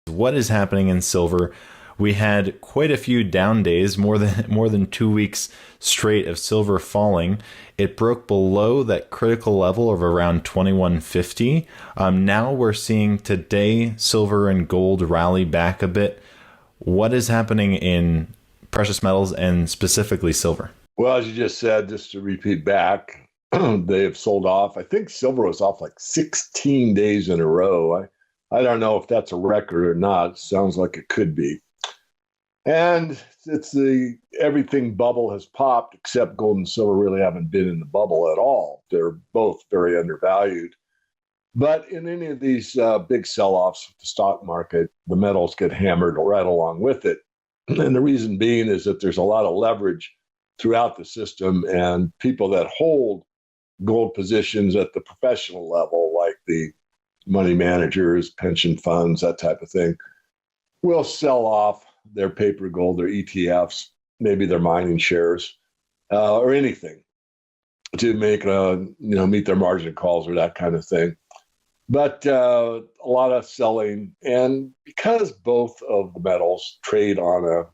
What is happening in silver? We had quite a few down days, more than 2 weeks straight of silver falling. It broke below that critical level of around 2150. Now we're seeing today silver and gold rally back a bit. What is happening in precious metals and specifically silver? Well, as you just said, just to repeat back, they have sold off. I think silver was off like 16 days in a row. I don't know if that's a record or not. Sounds like it could be. And it's everything bubble has popped, except gold and silver really haven't been in the bubble at all. They're both very undervalued. But in any of these big sell-offs with the stock market, the metals get hammered right along with it. And the reason being is that there's a lot of leverage throughout the system, and people that hold gold positions at the professional level, like the money managers, pension funds, that type of thing, will sell off their paper gold, their ETFs, maybe their mining shares, or anything to make meet their margin calls or that kind of thing. But a lot of selling, and because both of the metals trade on a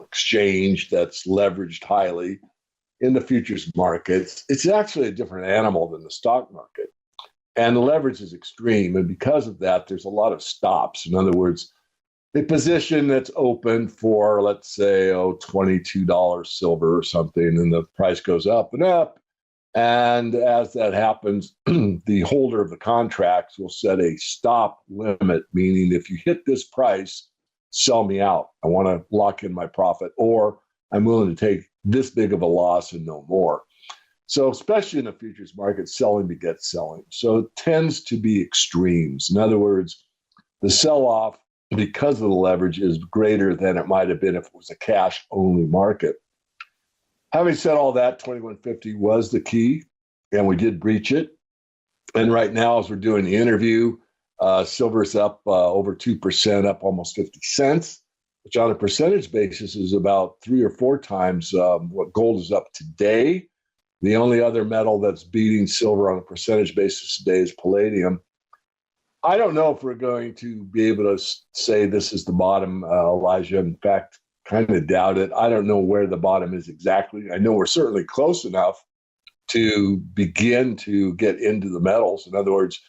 exchange that's leveraged highly in the futures markets, it's actually a different animal than the stock market. And the leverage is extreme. And because of that, there's a lot of stops. In other words, a position that's open for, let's say, $22 silver or something, and the price goes up and up. And as that happens, the holder of the contracts will set a stop limit, meaning if you hit this price, sell me out. I want to lock in my profit, or I'm willing to take this big of a loss and no more. So especially in the futures market, selling begets selling. So it tends to be extremes. In other words, the sell-off, because of the leverage, is greater than it might have been if it was a cash-only market. Having said all that, 2150 was the key, and we did breach it. And right now, as we're doing the interview, silver's up over 2%, up almost 50 cents, which on a percentage basis is about 3 or 4 times what gold is up today. The only other metal that's beating silver on a percentage basis today is palladium. I don't know if we're going to be able to say this is the bottom, Elijah. In fact, kind of doubt it. I don't know where the bottom is exactly. I know we're certainly close enough to begin to get into the metals. In other words,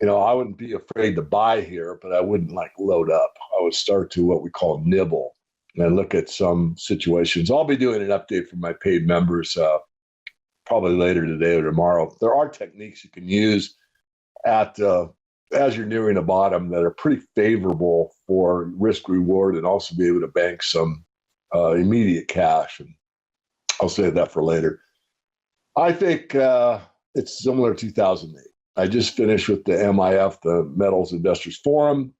I wouldn't be afraid to buy here, but I wouldn't load up. I would start to what we call nibble and look at some situations. I'll be doing an update for my paid members probably later today or tomorrow. There are techniques you can use as you're nearing a bottom that are pretty favorable for risk reward, and also be able to bank some immediate cash. And I'll save that for later. I think it's similar to 2008. I just finished with the MIF, the Metals Investors Forum.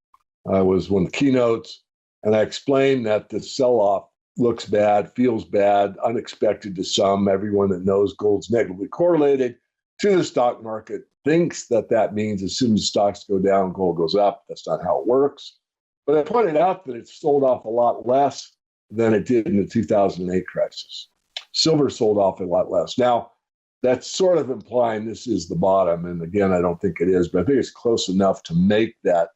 I was one of the keynotes, and I explained that the sell-off looks bad, feels bad, unexpected to some. Everyone that knows gold's negatively correlated to the stock market thinks that means as soon as stocks go down, gold goes up. That's not how it works. But I pointed out that it sold off a lot less than it did in the 2008 crisis. Silver sold off a lot less. Now, that's sort of implying this is the bottom. And again, I don't think it is, but I think it's close enough to make that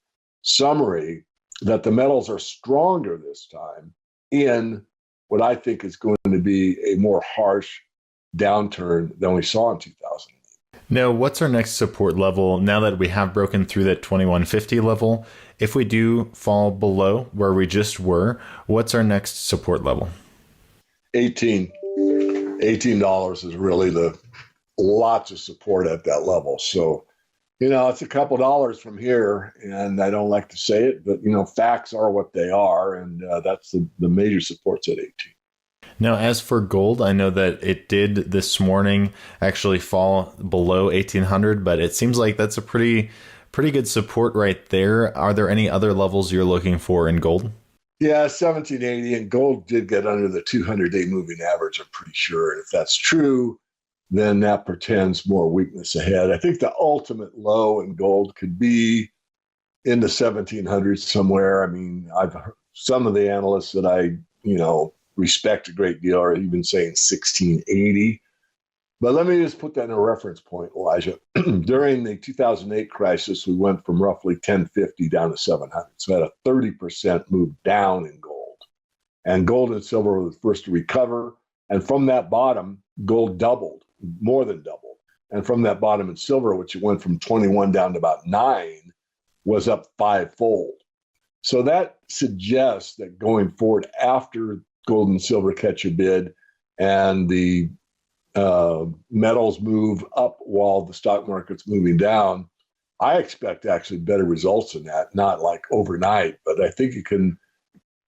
summary that the metals are stronger this time in what I think is going to be a more harsh downturn than we saw in 2008. Now, what's our next support level now that we have broken through that 2150 level? If we do fall below where we just were, what's our next support level? $18 is really lots of support at that level. So, it's a couple dollars from here, and I don't like to say it, but, facts are what they are, and that's the major supports at 18. Now, as for gold, I know that it did this morning actually fall below 1800, but it seems like that's a pretty good support right there. Are there any other levels you're looking for in gold? Yeah, 1780, and gold did get under the 200-day moving average, I'm pretty sure. And if that's true, then that portends more weakness ahead. I think the ultimate low in gold could be in the 1700s somewhere. I mean, I've heard some of the analysts that I, respect a great deal are even saying 1680. But let me just put that in a reference point, Elijah. During the 2008 crisis, we went from roughly 1050 down to 700. So had a 30% move down in gold. And gold and silver were the first to recover. And from that bottom, gold doubled, more than doubled. And from that bottom in silver, which went from 21 down to about 9, was up fivefold. So that suggests that going forward after gold and silver catch a bid and the metals move up while the stock market's moving down, I expect actually better results than that, not like overnight, but I think you can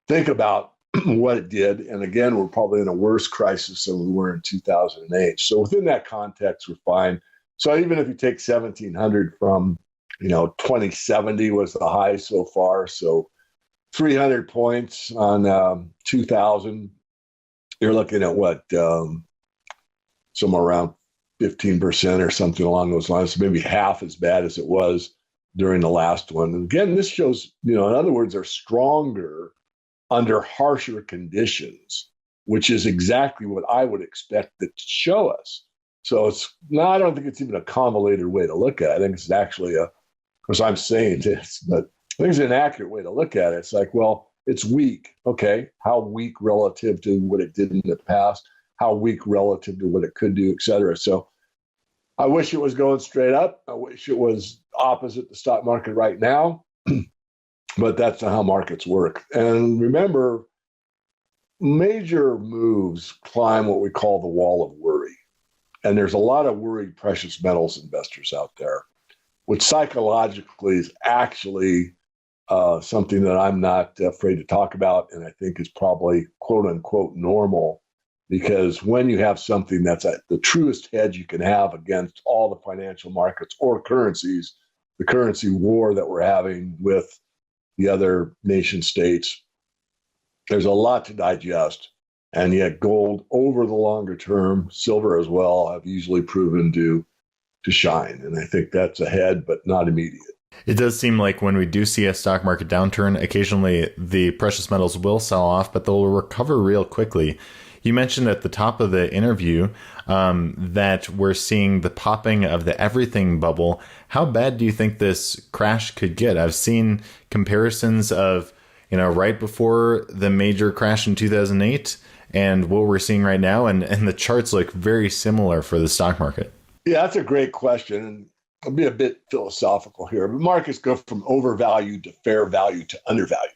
think about what it did. And again, we're probably in a worse crisis than we were in 2008. So within that context, we're fine. So even if you take 1700 from, 2070 was the high so far. So 300 points on 2000, you're looking at what, somewhere around 15% or something along those lines. So maybe half as bad as it was during the last one. And again, this shows, in other words, they're stronger under harsher conditions, which is exactly what I would expect it to show us. So I don't think it's even a convoluted way to look at it. I think it's actually because I'm saying this, but I think it's an accurate way to look at it. It's like, well, it's weak. Okay. How weak relative to what it did in the past? How weak relative to what it could do, et cetera. So I wish it was going straight up. I wish it was opposite the stock market right now, but that's not how markets work. And remember, major moves climb what we call the wall of worry. And there's a lot of worried precious metals investors out there, which psychologically is actually something that I'm not afraid to talk about. And I think is probably quote unquote normal, because when you have something that's the truest hedge you can have against all the financial markets or currencies, the currency war that we're having with the other nation states, there's a lot to digest. And yet gold over the longer term, silver as well, have usually proven to shine. And I think that's ahead, but not immediate. It does seem like when we do see a stock market downturn, occasionally the precious metals will sell off, but they'll recover real quickly. You mentioned at the top of the interview that we're seeing the popping of the everything bubble. How bad do you think this crash could get? I've seen comparisons of, right before the major crash in 2008 and what we're seeing right now. And the charts look very similar for the stock market. Yeah, that's a great question. And I'll be a bit philosophical here, but markets go from overvalued to fair value to undervalued.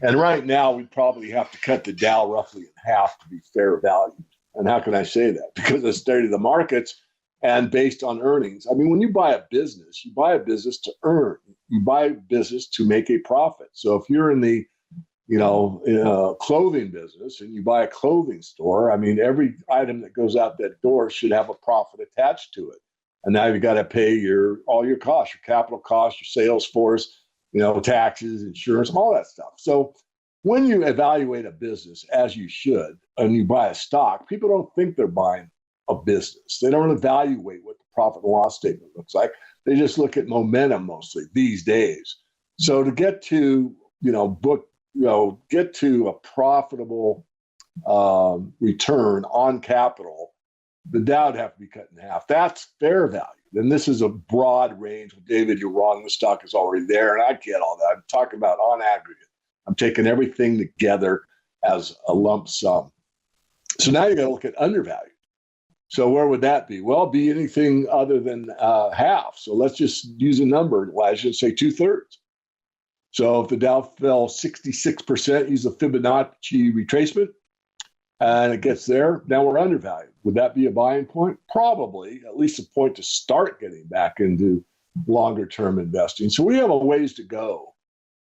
And right now, we probably have to cut the Dow roughly in half to be fair valued. And how can I say that? Because of the state of the markets and based on earnings. I mean, when you buy a business, you buy a business to earn. You buy a business to make a profit. So if you're in the clothing business and you buy a clothing store, I mean, every item that goes out that door should have a profit attached to it. And now you've got to pay all your costs, your capital costs, your sales force, taxes, insurance, all that stuff. So when you evaluate a business, as you should, and you buy a stock, people don't think they're buying a business. They don't evaluate what the profit and loss statement looks like. They just look at momentum mostly these days. So to get to, get to a profitable return on capital, the Dow would have to be cut in half. That's fair value. And this is a broad range. Well, David, you're wrong. The stock is already there. And I get all that. I'm talking about on aggregate. I'm taking everything together as a lump sum. So now you're going to look at undervalued. So where would that be? Well, be anything other than half. So let's just use a number, Elijah, say 2/3. So if the Dow fell 66%, use the Fibonacci retracement, and it gets there, now we're undervalued. Would that be a buying point? Probably, at least a point to start getting back into longer term investing. So we have a ways to go.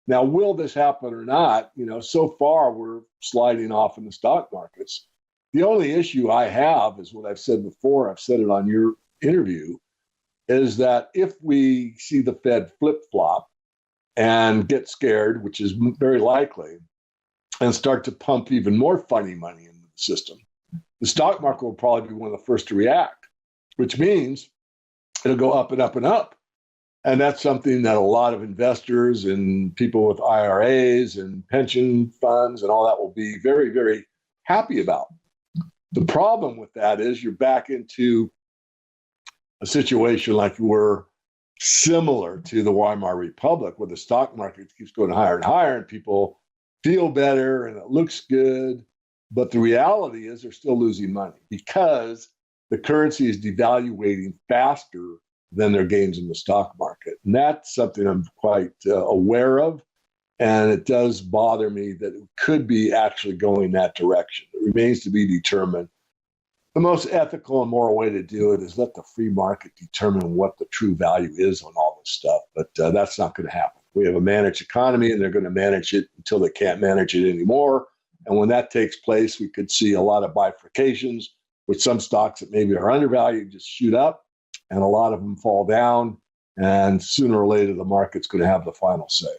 Now, will this happen or not? So far we're sliding off in the stock markets. The only issue I have is what I've said before, I've said it on your interview, is that if we see the Fed flip-flop and get scared, which is very likely, and start to pump even more funny money into the system, the stock market will probably be one of the first to react, which means it'll go up and up and up. And that's something that a lot of investors and people with IRAs and pension funds and all that will be very, very happy about. The problem with that is you're back into a situation like we're similar to the Weimar Republic, where the stock market keeps going higher and higher, and people feel better and it looks good. But the reality is they're still losing money because the currency is devaluating faster than their gains in the stock market. And that's something I'm quite aware of. And it does bother me that it could be actually going that direction. It remains to be determined. The most ethical and moral way to do it is let the free market determine what the true value is on all this stuff. But that's not going to happen. We have a managed economy, and they're going to manage it until they can't manage it anymore. And when that takes place, we could see a lot of bifurcations with some stocks that maybe are undervalued just shoot up, and a lot of them fall down. And sooner or later, the market's going to have the final say.